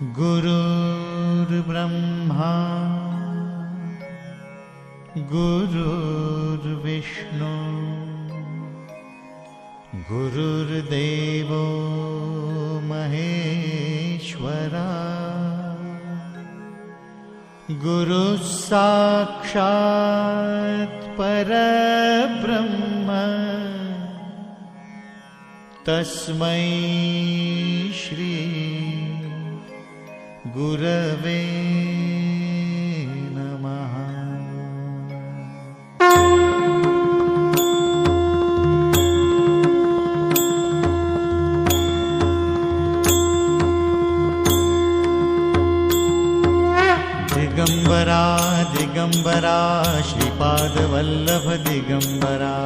गुरुर्ब्रह्मा गुरुर्विष्णु गुरुर्देवो महेश्वरा गुरुः साक्षात् परब्रह्म तस्मै श्री गुरवे नमः। दिगंबरा दिगंबरा श्रीपाद वल्लभ दिगंबरा